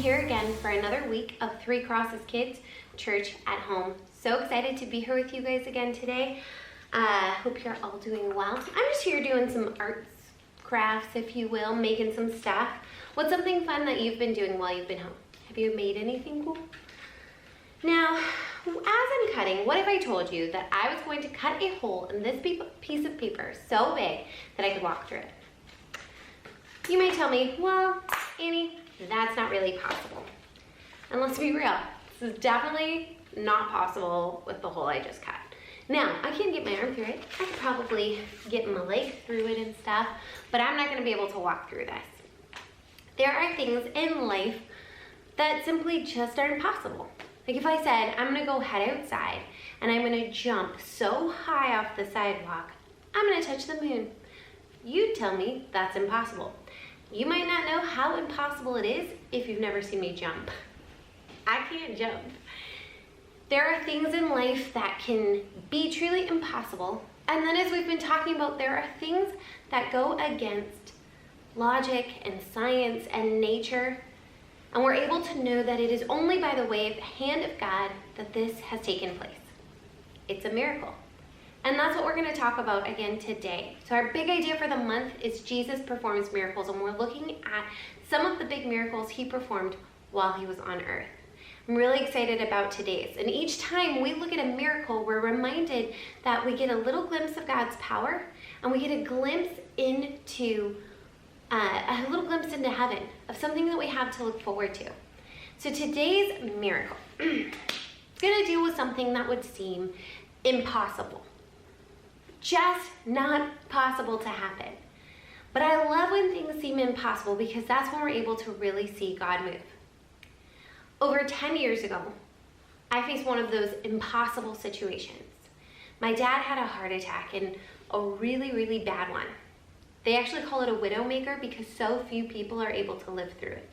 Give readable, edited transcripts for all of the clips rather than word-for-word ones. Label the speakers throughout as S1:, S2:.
S1: here again for another week of Three Crosses Kids Church at Home. So excited to be here with you guys again today. Hope you're all doing well. I'm just here doing some arts, crafts, if you will, making some stuff. What's something fun that you've been doing while you've been home? Have you made anything cool? Now, as I'm cutting, what if I told you that I was going to cut a hole in this piece of paper so big that I could walk through it? You may tell me, well, Annie, that's not really possible. And let's be real, this is definitely not possible with the hole I just cut. Now, I can't get my arm through it. I could probably get my leg through it and stuff, but I'm not gonna be able to walk through this. There are things in life that simply just aren't possible. Like if I said, I'm gonna go head outside and I'm gonna jump so high off the sidewalk, I'm gonna touch the moon. You'd tell me that's impossible. You might not know how impossible it is if you've never seen me jump. I can't jump. There are things in life that can be truly impossible. And then as we've been talking about, there are things that go against logic and science and nature. And we're able to know that it is only by the way of the hand of God that this has taken place. It's a miracle. And that's what we're going to talk about again today. So our big idea for the month is Jesus performs miracles, and we're looking at some of the big miracles he performed while he was on earth. I'm really excited about today's. And each time we look at a miracle, we're reminded that we get a little glimpse of God's power, and we get a glimpse into into heaven, of something that we have to look forward to. So today's miracle is going to deal with something that would seem impossible. Just not possible to happen. But I love when things seem impossible because that's when we're able to really see God move. Over 10 years ago, I faced one of those impossible situations. My dad had a heart attack, and a really, really bad one. They actually call it a widowmaker because so few people are able to live through it.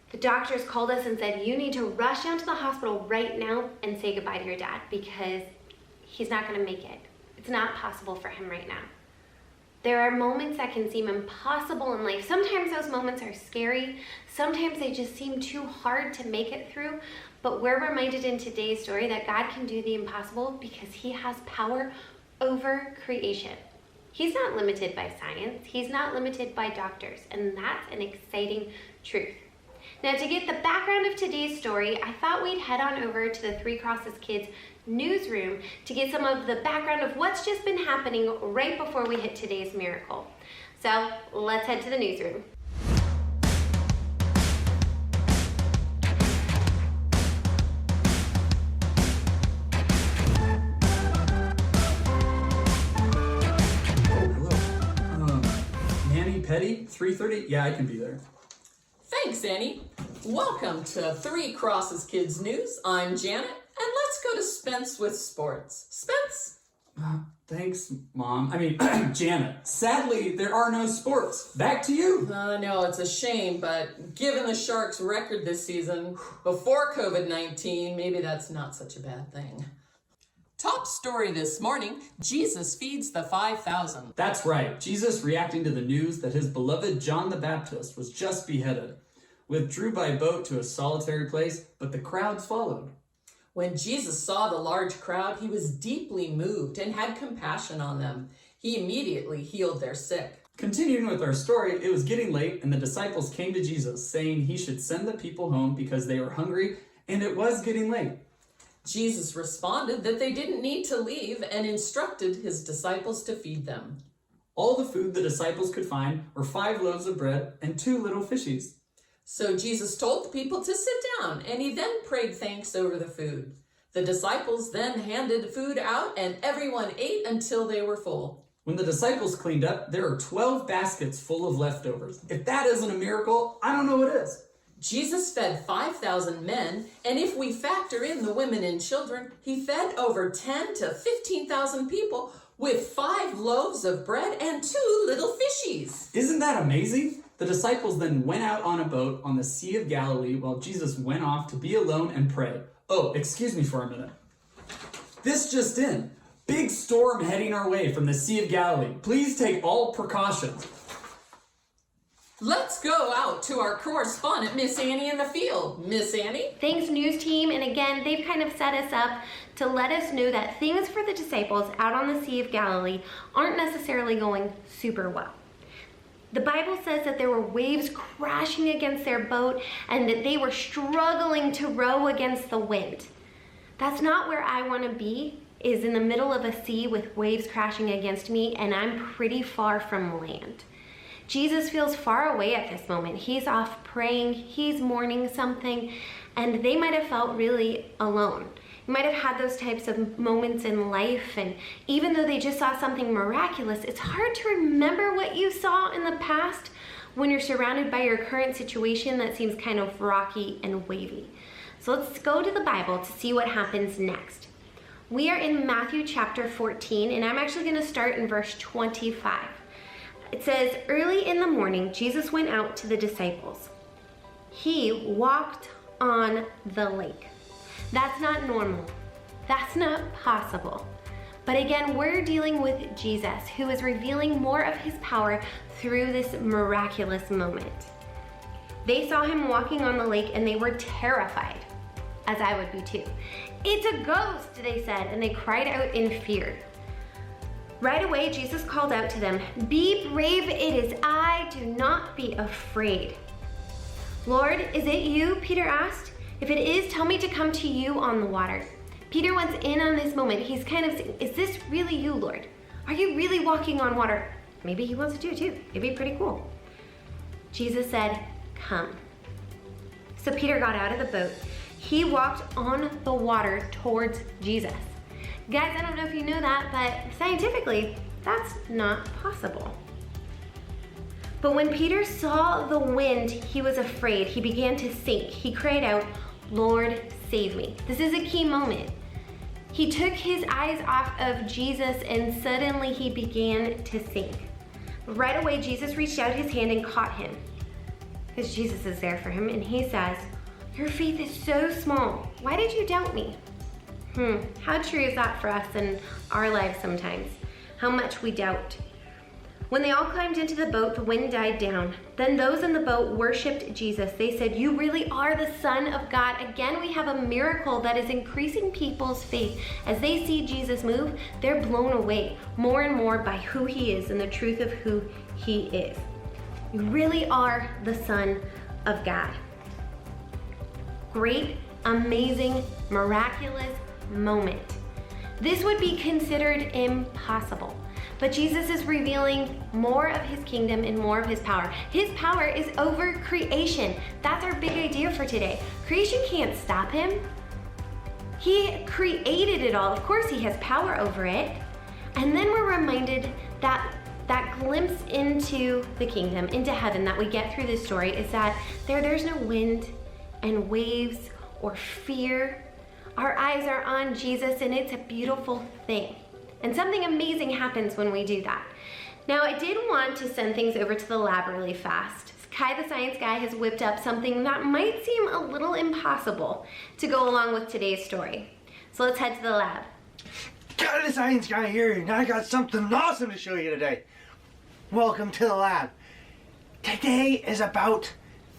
S1: The doctors called us and said, you need to rush down to the hospital right now and say goodbye to your dad because he's not going to make it. It's not possible for him right now. There are moments that can seem impossible in life. Sometimes those moments are scary. Sometimes they just seem too hard to make it through. But we're reminded in today's story that God can do the impossible because he has power over creation. He's not limited by science. He's not limited by doctors. And that's an exciting truth. Now, to get the background of today's story, I thought we'd head on over to the Three Crosses Kids newsroom to get some of the background of what's just been happening right before we hit today's miracle. So let's head to the newsroom.
S2: Petty, 3:30? Yeah, I can be there.
S3: Thanks, Annie. Welcome to Three Crosses Kids News. I'm Janet, and let's go to Spence with sports. Spence?
S2: Thanks, Mom. Janet. Sadly, there are no sports. Back to you.
S3: No, it's a shame, but given the Sharks' record this season, before COVID-19, maybe that's not such a bad thing. Top story this morning, Jesus feeds the 5,000.
S2: That's right. Jesus reacting to the news that his beloved John the Baptist was just beheaded. Withdrew by boat to a solitary place, but the crowds followed.
S3: When Jesus saw the large crowd, he was deeply moved and had compassion on them. He immediately healed their sick.
S2: Continuing with our story, it was getting late and the disciples came to Jesus saying he should send the people home because they were hungry and it was getting late.
S3: Jesus responded that they didn't need to leave and instructed his disciples to feed them.
S2: All the food the disciples could find were 5 loaves of bread and 2 little fishies.
S3: So Jesus told the people to sit down, and he then prayed thanks over the food. The disciples then handed food out, and everyone ate until they were full.
S2: When the disciples cleaned up, there were 12 baskets full of leftovers. If that isn't a miracle, I don't know what is.
S3: Jesus fed 5,000 men, and if we factor in the women and children, he fed over 10 to 15,000 people with 5 loaves of bread and 2 little fishies.
S2: Isn't that amazing? The disciples then went out on a boat on the Sea of Galilee while Jesus went off to be alone and pray. Oh, excuse me for a minute. This just in. Big storm heading our way from the Sea of Galilee. Please take all precautions.
S3: Let's go out to our correspondent, Miss Annie in the field. Miss Annie?
S1: Thanks, news team. And again, they've kind of set us up to let us know that things for the disciples out on the Sea of Galilee aren't necessarily going super well. The Bible says that there were waves crashing against their boat and that they were struggling to row against the wind. That's not where I want to be, is in the middle of a sea with waves crashing against me, and I'm pretty far from land. Jesus feels far away at this moment. He's off praying, he's mourning something, and they might have felt really alone. You might have had those types of moments in life, and even though they just saw something miraculous, it's hard to remember what you saw in the past when you're surrounded by your current situation that seems kind of rocky and wavy. So let's go to the Bible to see what happens next. We are in Matthew chapter 14, and I'm actually going to start in verse 25. It says, "Early in the morning, Jesus went out to the disciples. He walked on the lake." That's not normal. That's not possible. But again, we're dealing with Jesus, who is revealing more of his power through this miraculous moment. They saw him walking on the lake and they were terrified, as I would be too. "It's a ghost," they said, and they cried out in fear. Right away, Jesus called out to them, "Be brave, it is I, do not be afraid." "Lord, is it you?" Peter asked. "If it is, tell me to come to you on the water." Peter wants in on this moment. He's kind of saying, is this really you, Lord? Are you really walking on water? Maybe he wants to do it too. It'd be pretty cool. Jesus said, "Come." So Peter got out of the boat. He walked on the water towards Jesus. Guys, I don't know if you know that, but scientifically, that's not possible. But when Peter saw the wind, he was afraid. He began to sink. He cried out, "Lord, save me." This is a key moment. He took his eyes off of Jesus and suddenly he began to sink. Right away, Jesus reached out his hand and caught him, because Jesus is there for him, and he says, "Your faith is so small. Why did you doubt me?" How true is that for us in our lives sometimes? How much we doubt. When they all climbed into the boat, the wind died down. Then those in the boat worshiped Jesus. They said, "You really are the Son of God." Again, we have a miracle that is increasing people's faith. As they see Jesus move, they're blown away more and more by who he is and the truth of who he is. You really are the Son of God. Great, amazing, miraculous moment. This would be considered impossible. But Jesus is revealing more of his kingdom and more of his power. His power is over creation. That's our big idea for today. Creation can't stop him. He created it all. Of course, he has power over it. And then we're reminded that that glimpse into the kingdom, into heaven that we get through this story is that there's no wind and waves or fear. Our eyes are on Jesus, and it's a beautiful thing. And something amazing happens when we do that. Now, I did want to send things over to the lab really fast. Kai the science guy has whipped up something that might seem a little impossible to go along with today's story. So let's head to the lab.
S4: Kai the science guy here, and I got something awesome to show you today. Welcome to the lab. Today is about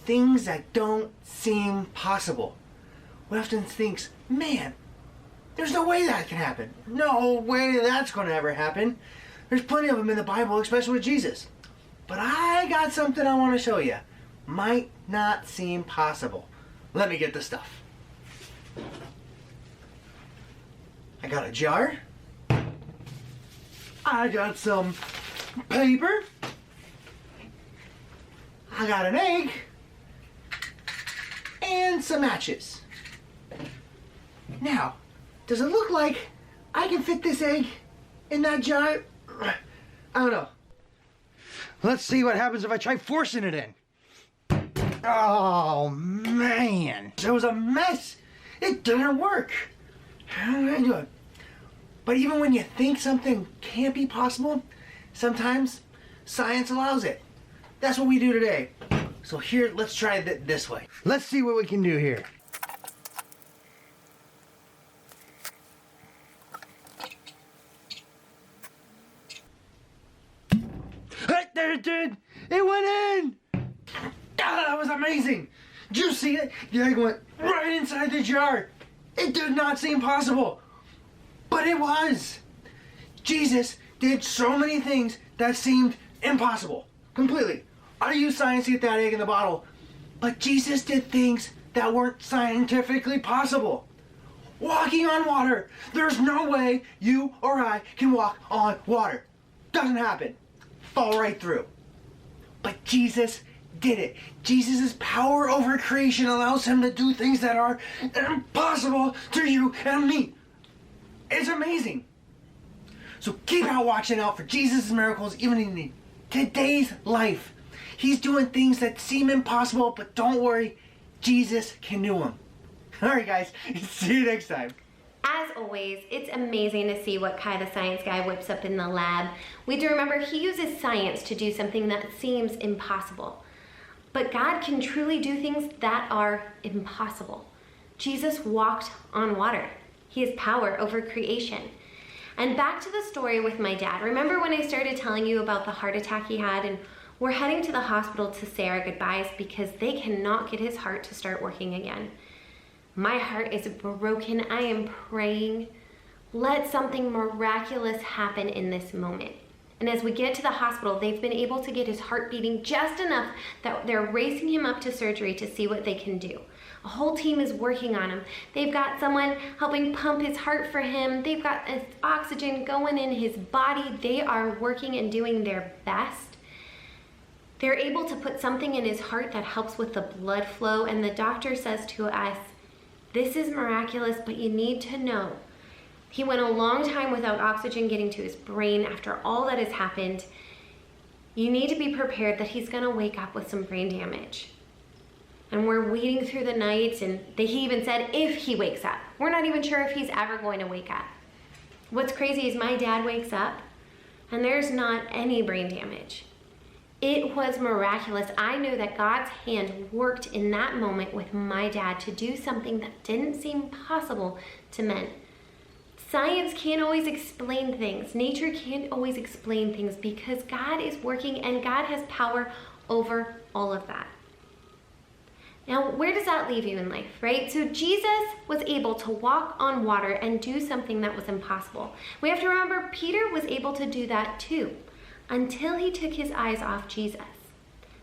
S4: things that don't seem possible. We often think, man, there's no way that can happen. No way that's going to ever happen. There's plenty of them in the Bible, especially with Jesus. But I got something I want to show you. Might not seem possible. Let me get the stuff. I got a jar. I got some paper. I got an egg. And some matches. Now, does it look like I can fit this egg in that jar? I don't know. Let's see what happens if I try forcing it in. Oh, man. That was a mess. It didn't work. How did I do it? But even when you think something can't be possible, sometimes science allows it. That's what we do today. So here, let's try it this way. Let's see what we can do here. There it did! It went in! it was amazing. Did you see it? The egg went right inside the jar. It did not seem possible, but it was. Jesus did so many things that seemed impossible. Completely. I used science to get that egg in the bottle, but Jesus did things that weren't scientifically possible. Walking on water. There's no way you or I can walk on water. Doesn't happen. Fall right through. But Jesus did it. Jesus' power over creation allows him to do things that are impossible to you and me. It's amazing. So keep out watching out for Jesus' miracles even in today's life. He's doing things that seem impossible, but don't worry, Jesus can do them. Alright guys, see you next time.
S1: As always, it's amazing to see what Kai the science guy whips up in the lab. We have to remember he uses science to do something that seems impossible. But God can truly do things that are impossible. Jesus walked on water. He has power over creation. And back to the story with my dad. Remember when I started telling you about the heart attack he had, and we're heading to the hospital to say our goodbyes because they cannot get his heart to start working again. My heart is broken. I am praying. Let something miraculous happen in this moment. And as we get to the hospital, they've been able to get his heart beating just enough that they're racing him up to surgery to see what they can do. A whole team is working on him. They've got someone helping pump his heart for him. They've got oxygen going in his body. They are working and doing their best. They're able to put something in his heart that helps with the blood flow. And the doctor says to us, "This is miraculous, but you need to know he went a long time without oxygen getting to his brain after all that has happened. You need to be prepared that he's gonna wake up with some brain damage." And we're waiting through the night, and he even said if he wakes up. We're not even sure if he's ever going to wake up. What's crazy is my dad wakes up and there's not any brain damage. It was miraculous. I knew that God's hand worked in that moment with my dad to do something that didn't seem possible to men. Science can't always explain things. Nature can't always explain things because God is working and God has power over all of that. Now, where does that leave you in life, right? So Jesus was able to walk on water and do something that was impossible. We have to remember Peter was able to do that too, until he took his eyes off Jesus.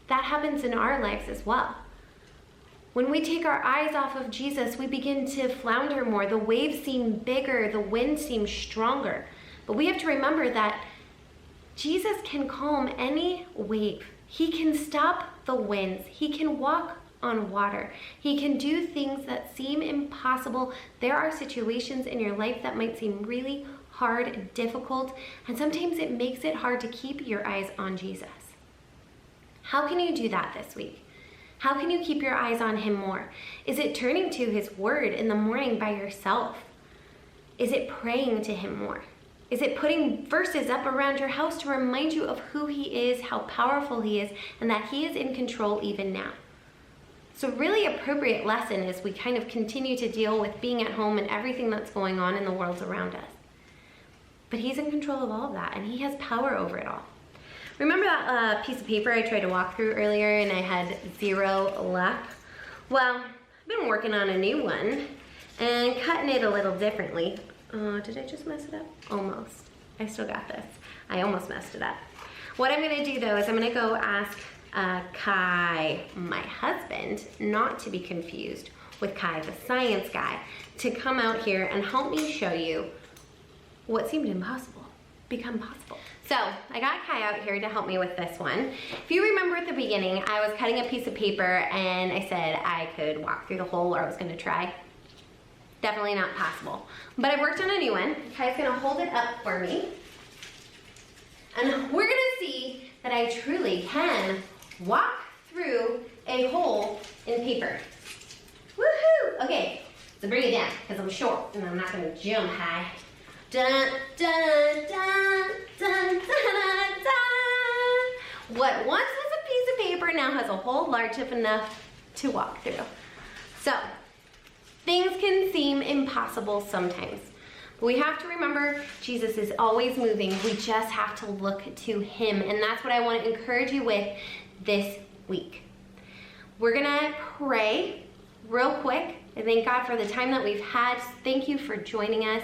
S1: That happens in our lives as well. When we take our eyes off of Jesus, we begin to flounder more. The waves seem bigger, the wind seems stronger. But we have to remember that Jesus can calm any wave. He can stop the winds. He can walk on water. He can do things that seem impossible. There are situations in your life that might seem really hard and difficult, and sometimes it makes it hard to keep your eyes on Jesus. How can you do that this week? How can you keep your eyes on him more? Is it turning to his word in the morning by yourself? Is it praying to him more? Is it putting verses up around your house to remind you of who he is, how powerful he is, and that he is in control even now? So really appropriate lesson as we kind of continue to deal with being at home and everything that's going on in the world around us. But he's in control of all of that, and he has power over it all. Remember that piece of paper I tried to walk through earlier and I had 0 luck? Well, I've been working on a new one and cutting it a little differently. Did I just mess it up? Almost. I still got this. I almost messed it up. What I'm gonna do though is I'm gonna go ask Kai, my husband, not to be confused with Kai, the science guy, to come out here and help me show you what seemed impossible become possible. So I got Kai out here to help me with this one. If you remember at the beginning, I was cutting a piece of paper and I said I could walk through the hole, or I was gonna try. Definitely not possible. But I worked on a new one. Kai's gonna hold it up for me. And we're gonna see that I truly can walk through a hole in paper. Woohoo! Okay, so bring it down because I'm short and I'm not gonna jump high. Dun, dun, dun, dun, dun, dun. What once was a piece of paper now has a hole large enough to walk through. So, things can seem impossible sometimes. But we have to remember Jesus is always moving. We just have to look to him. And that's what I want to encourage you with this week. We're gonna pray real quick and thank God for the time that we've had. Thank you for joining us.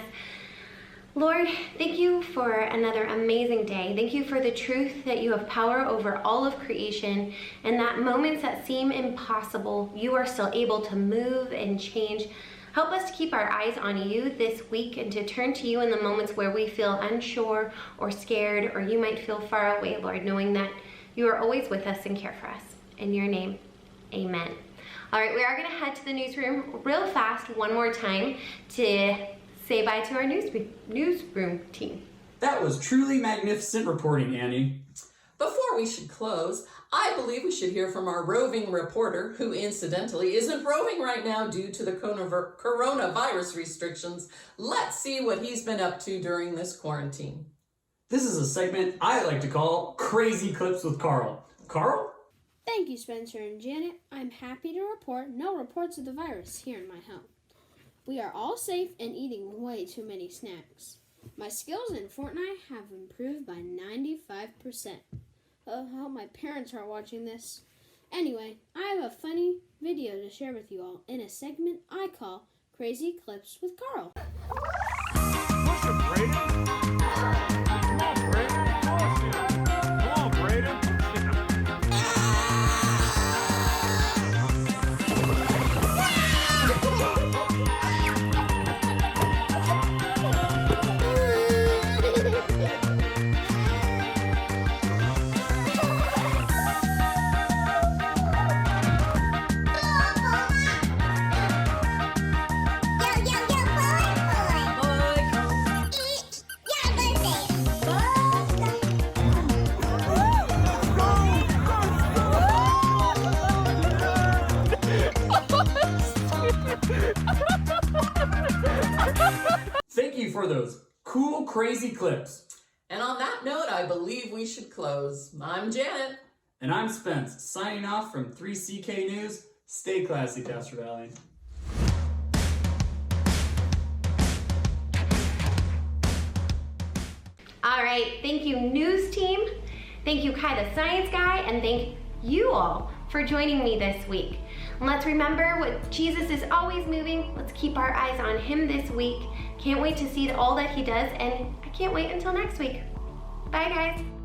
S1: Lord, thank you for another amazing day. Thank you for the truth that you have power over all of creation, and that moments that seem impossible, you are still able to move and change. Help us to keep our eyes on you this week and to turn to you in the moments where we feel unsure or scared, or you might feel far away, Lord, knowing that you are always with us and care for us. In your name, amen. All right, we are gonna head to the newsroom real fast one more time to say bye to our newsroom team.
S2: That was truly magnificent reporting, Annie.
S3: Before we should close, I believe we should hear from our roving reporter, who incidentally isn't roving right now due to the coronavirus restrictions. Let's see what he's been up to during this quarantine.
S2: This is a segment I like to call Crazy Clips with Carl. Carl?
S5: Thank you, Spencer and Janet. I'm happy to report no reports of the virus here in my home. We are all safe and eating way too many snacks. My skills in Fortnite have improved by 95%. I hope my parents are watching this. Anyway, I have a funny video to share with you all in a segment I call Crazy Clips with Carl.
S6: Push it, Brayden. Come on, Brayden. Push it. Come on, Brayden.
S2: Thank you for those cool, crazy clips.
S3: And on that note, I believe we should close. I'm Janet.
S2: And I'm Spence, signing off from 3CK News. Stay classy, Castro Valley.
S1: All right, thank you, news team. Thank you, Kai the Science Guy, and thank you all for joining me this week. Let's remember what Jesus is always moving. Let's keep our eyes on him this week. Can't wait to see all that he does, and I can't wait until next week. Bye, guys.